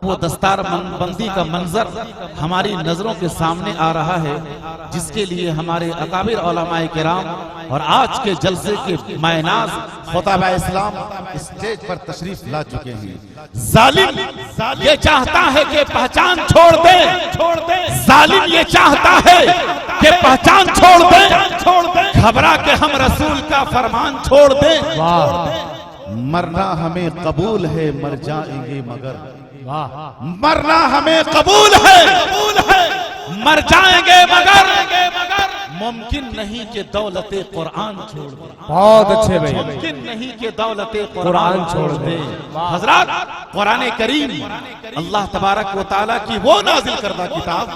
वो दस्तार बंदी का मंजर हमारी नजरों के सामने आ रहा है, जिसके लिए हमारे अकाबिर उलमाए किराम और आज के जलसे के मायनाज खुताबा इस्लाम स्टेज पर तशरीफ ला चुके हैं। जालिम ये चाहता है कि पहचान छोड़ दे, जालिम ये चाहता है कि पहचान छोड़ दे, घबरा के हम रसूल का फरमान छोड़ दे। मरना हमें कबूल है, मर जाएंगे मगर, मरना हमें कबूल है, मर जाएंगे मगर मुमकिन नहीं कि दौलते कुरान छोड़ दे। बहुत अच्छे भाई। मुमकिन नहीं कि दौलते कुरान छोड़ दे। हजरत कुरान करीम अल्लाह तबारक व तआला की वो नाजिल करदा किताब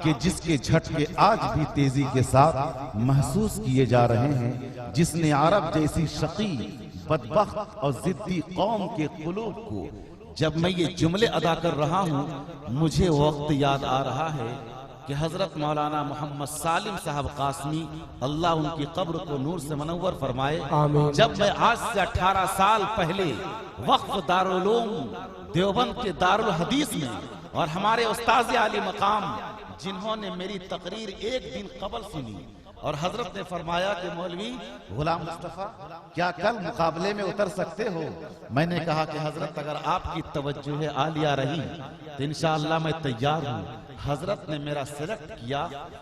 कि जिसके झटके आज भी तेजी के साथ महसूस किए जा रहे हैं, जिसने अरब जैसी शकी बदबख्त और जिद्दी कौम के कुलूब को, जब मैं ये जुमले अदा कर रहा हूँ मुझे वक्त याद आ रहा है कि हजरत मौलाना मोहम्मद सालिम साहब कासमी अल्लाह उनकी कब्र को नूर से मनव्वर फरमाए, जब मैं आज से 18 साल पहले वक्फ दारुल उलूम देवबंद के दारुल हदीस में और हमारे उस्ताद आली मकाम जिन्होंने मेरी तकरीर एक दिन कबल सुनी और हजरत ने फरमाया कि मौलवी गुलाम मुस्तफा क्या कल मुकाबले में उतर सकते हो? मैंने कहा कि हजरत अगर आपकी तवज्जुह आलिया रही तो इंशाअल्लाह मैं तैयार हूँ। हजरत ने मेरा सिलेक्ट किया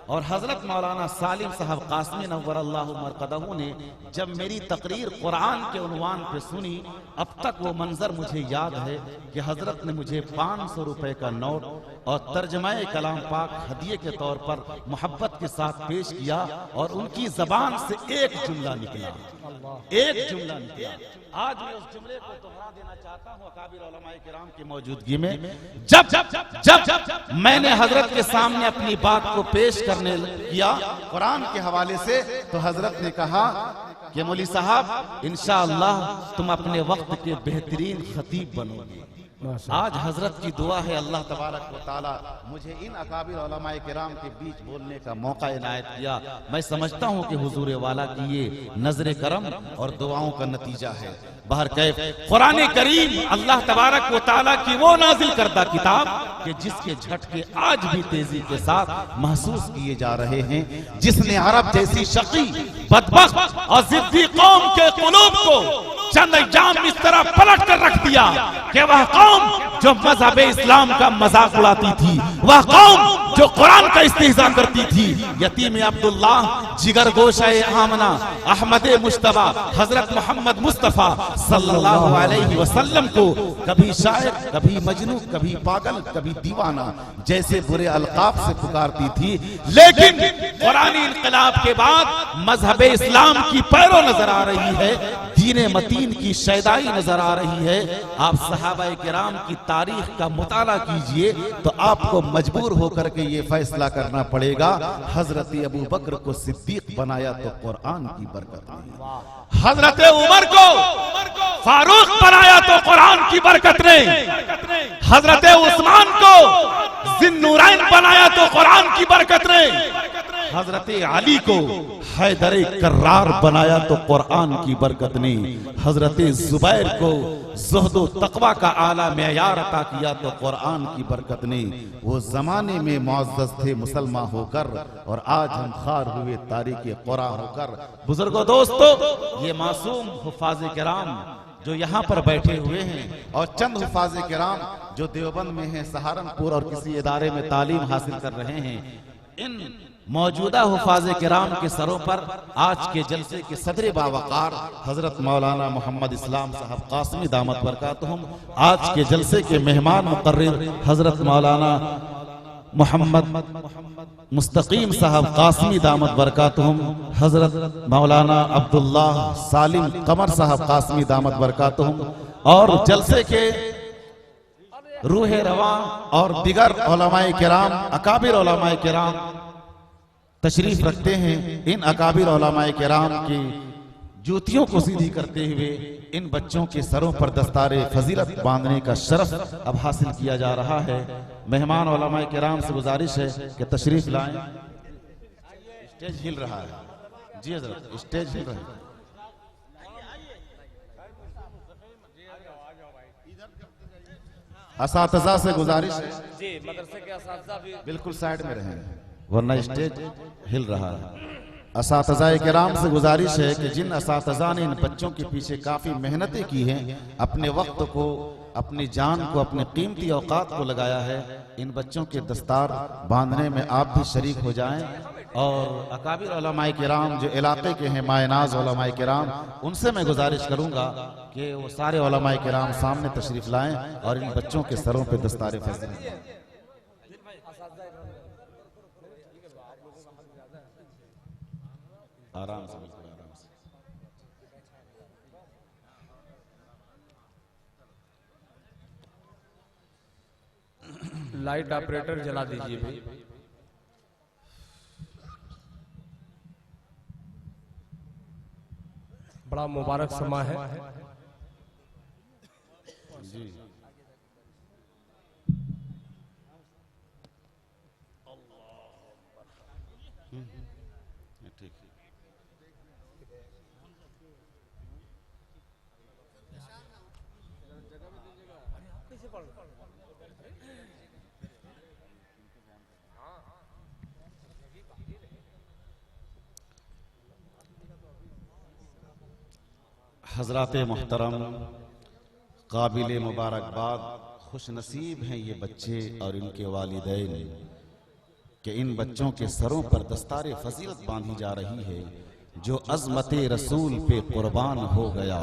और हजरत मौलाना सालिम साहब कासमी नव्वर अल्लाहु मरकदहू ने जब मेरी तकरीर कुरान के उन्वान पे सुनी, अब तक वो मंजर मुझे याद है कि हजरत ने मुझे 500 रुपए का नोट और तर्जमाए कलाम पाक हदिये के तौर पर मोहब्बत के साथ पेश किया और उनकी जबान से एक जुमला निकला, एक जुमला निकला। आज मैं उस जुमले को दोहरा देना चाहता हूँ अकाबिर उलमाए किराम की मौजूदगी में। जब मैंने हजरत के सामने अपनी बात को पेश करने किया कुरान के हवाले से, तो हजरत ने कहा कि मौली साहब इंशाअल्लाह तुम अपने वक्त के बेहतरीन खतीब बनोगे। आज हजरत की दुआ है अल्लाह तबारक व तआला मुझे इन अकाबिर उलमाए किराम के बीच बोलने का मौका इनायत किया। मैं समझता हूँ कि हुजूर वाला की ये नजर करम और दुआओं का नतीजा है। बहर कैफ कुरान करीम अल्लाह तबारक व तआला की वो नाजिल करदा किताब कि जिसके झटके आज भी तेजी के साथ महसूस किए जा रहे हैं, जिसने अरब जैसी शकी बदबख्त और जिद्दी कौम के कुलूब को चंद जाम इस तरह पलट कर रख दिया कि वह कौम जो मजहब इस्लाम का मजाक उड़ाती थी, वह कौम जो कुरान का इस्तेहज़ा करती थी, यतीम अब्दुल्ला, जिगर गोशाए आमना, अहमद मुश्तबा, हजरत मोहम्मद मुस्तफा सल्लल्लाहु अलैहि वसल्लम को कभी शायर, कभी मजनू, कभी पागल, कभी दीवाना जैसे बुरे अलकाब से पुकारती थी। लेकिन कुरानी इनकलाब के बाद मजहब इस्लाम की पैरों नजर आ रही है, दीन मतीन की शैदाई नजर आ रही है। आप सहाबाए किराम की तारीख का मुताला कीजिए तो आपको मजबूर होकर के ये फैसला करना पड़ेगा, हजरत अबू बकर को सिद्दीक बनाया तो कुरान की बरकत ने, हजरत उमर को फारूक बनाया तो कुरान की बरकत ने, हजरत उस्मान को जिन्नूरैन बनाया तो कुरान की बरकत ने, हजरत अली को हैदर कर्रार बनाया तो कुरान की बरकत ने, हजरत जुबैर को ज़ुहदो तकवा का आला मेयार अता किया तो कुरान की बरकत ने। वो जमाने में मुअज़्ज़ज़ थे मुसलमान होकर और आज हम खार हुए तारीख़ कुरान होकर। बुजुर्गों दोस्तों, ये मासूम हुफ़ाज़ किराम जो यहाँ पर बैठे हुए हैं और चंद हुफ़ाज़ किराम जो देवबंद में हैं, सहारनपुर और किसी इदारे में तालीम हासिल कर रहे हैं, इन मौजूदा हुफ़ाज़ किराम के सरों पर आज के जलसे के सदर बावकार हजरत मौलाना मोहम्मद इस्लाम साहब कासमी दामत बरकातुहुम, आज के जलसे के मेहमान मुकर्रिर हजरत मौलाना मोहम्मद मुस्तकीम साहब कासमी दामत बरकातुहुम, हजरत मौलाना अब्दुल्ला सालिम कमर साहब कासमी दामत बरकातुहुम और जलसे के रूह रवा और दिगर उलमाए किराम अकाबिर उलमाए किराम तशरीफ रखते हैं। इन अकाबिर उलमाए किराम की जूतियों को सीधी करते हुए इन बच्चों के सरों पर दस्तारे फजीलत बांधने का शरफ अब हासिल किया जा रहा है। मेहमान उलमाए किराम से गुजारिश है कि तशरीफ लाएं। स्टेज हिल रहा है जी हजरत, स्टेज हिल रहा है। असातिज़ा से गुजारिश है जी, मदरसे के असातिज़ा भी बिल्कुल साइड में रहें वरना स्टेज हिल रहा है। असातिज़ा किराम से गुजारिश है कि जिन असातिज़ा ने इन बच्चों के पीछे काफ़ी मेहनतें की हैं, अपने वक्त को, अपनी जान को, अपने कीमती औकात को लगाया है, इन बच्चों के दस्तार बांधने में आप भी शरीक हो जाएं। और अकाबिर उलमाए किराम जो इलाके के हैं, मायनाज उलमाए किराम, उनसे मैं गुजारिश करूंगा कि वो सारे उलमाए किराम सामने तशरीफ लाएं और इन बच्चों के सरों पे दस्तार फजल आराम से, बिल्कुल आराम से। लाइट ऑपरेटर जला दीजिए भाई। बड़ा मुबारक समा है जी। ठीक है। हजरात मोहतरम, काबिल मुबारकबाद, खुश नसीब हैं ये बच्चे और इनके वालिदैन कि इन बच्चों के सरों पर दस्तार फजीलत बांधी जा रही है। जो अज़मत रसूल पे कुर्बान हो गया,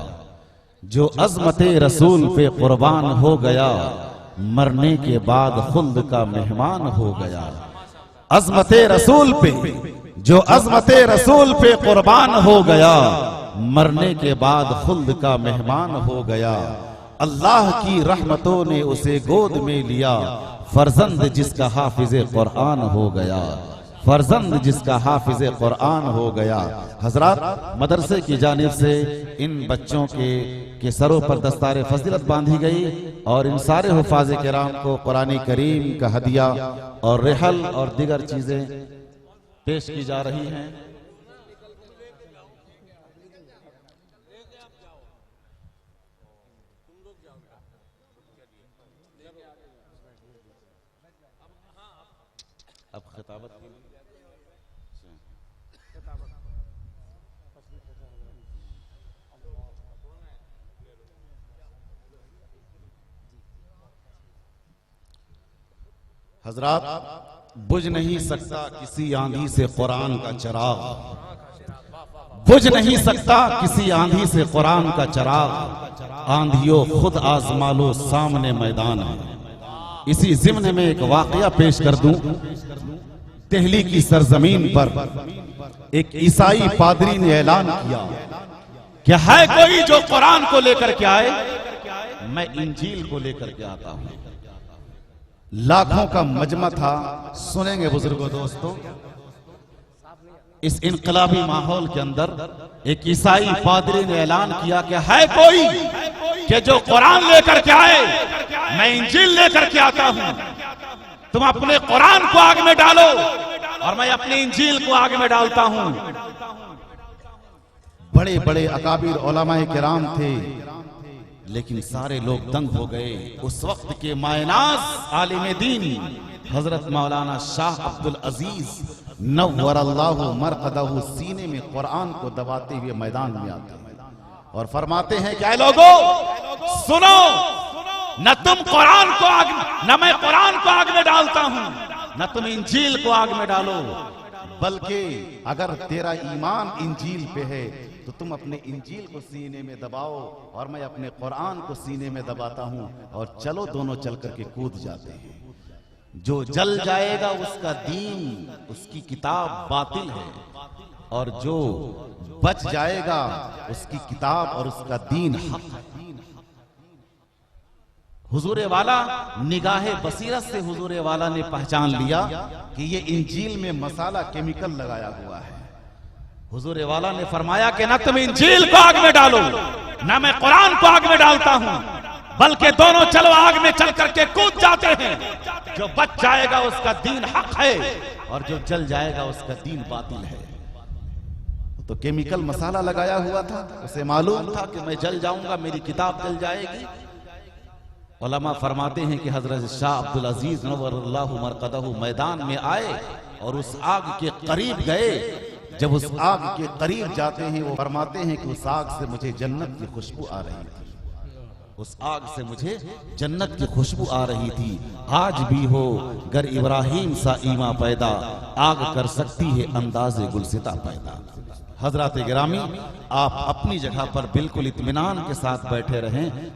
जो अज़मत रसूल पे कुर्बान हो गया, मरने के बाद खुल्द का मेहमान हो गया। अज़मत रसूल पे, जो अज़मत रसूल पे कुर्बान हो गया, मरने के बाद खुल्द का मेहमान हो गया। अल्लाह की रहमतों ने उसे गोद में लिया, फर्जंद जिसका हाफिज़े कुरान हो गया, फर्जंद जिसका हाफिज़े कुरान हो गया। हजरात, मदरसे की जानिब से इन बच्चों के सरों पर दस्तार फजीलत बांधी गई और इन सारे हुफाज़ किराम को कुरान करीम का हदिया और रेहल और दीगर चीजें पेश की जा रही हैं। अब खिताबत की हजरात, बुझ नहीं सकता किसी आंधी से कुरान का चिराग, बुझ नहीं सकता किसी आंधी से कुरान का चिराग। आंधियों खुद आजमा लो, सामने मैदान है। इसी ज़िम्न में एक वाकया पेश कर दूं। दिल्ली की सरजमीन पर एक ईसाई पादरी ने ऐलान किया कि है कोई जो कुरान को लेकर के आए, मैं इंजील को लेकर के आता हूं। लाखों का मजमा था, सुनेंगे बुजुर्गों दोस्तों। इस इनकलाबी माहौल के अंदर एक ईसाई पादरी ने ऐलान किया कि है कोई कि जो कुरान लेकर के आए, मैं इंजील लेकर के आता हूं। तुम अपने कुरान को आग में डालो और मैं अपनी इंजील को आग में डालता हूं। बड़े बड़े अकाबिर उलमाए किराम थे, लेकिन सारे लोग दंग हो गए। उस वक्त के मायनाज आलिम दीन हजरत मौलाना शाह अब्दुल अजीज नव्वरल्लाहु मरकदहु सीने में कुरान को दबाते हुए मैदान में आते हैं और फरमाते हैं, क्या लोगों सुनो, न तुम कुरान को आग, न मैं कुरान को आग में डालता हूं, न तुम इंजील को आग में डालो, बल्कि अगर तेरा ईमान इंजील पे है तो तुम अपने इंजील को सीने में दबाओ और मैं अपने कुरान को सीने में दबाता हूं, और चलो दोनों चल करके कूद जाते हैं। जो जल जाएगा उसका दीन, उसकी किताब बातिल है, और जो बच जाएगा उसकी किताब और उसका दीन हक है। हुजूर वाला निगाहे बसीरत से हुजूर वाला ने पहचान लिया कि ये इंजील में मसाला केमिकल लगाया हुआ है। हुजूर वाला ने फरमाया कि न तुम इंजील को आग में डालो, न मैं कुरान को आग में डालता हूं, बल्कि दोनों चलो आग में चल करके कूद जाते हैं। जो बच जाएगा उसका दीन हक है और जो जल जाएगा उसका दीन बातिल है। तो केमिकल मसाला लगाया हुआ था, उसे मालूम था कि मैं जल जाऊंगा, मेरी किताब जल जाएगी। उलमा फरमाते हैं कि हजरत शाह अब्दुल अजीज नव्वरल्लाहु मरकदहु मैदान में आए और उस आग के करीब गए। जब उस आग के करीब जाते हैं वो फरमाते हैं कि उस आग से मुझे जन्नत की खुशबू आ रही थी, उस आग से मुझे जन्नत की खुशबू आ रही थी। आज भी हो गर इब्राहिम सा ईमा पैदा, आग कर सकती है अंदाज़े गुलसिता पैदा। हजरत गिरामी, आप अपनी जगह पर बिल्कुल इत्मीनान के साथ बैठे रहें।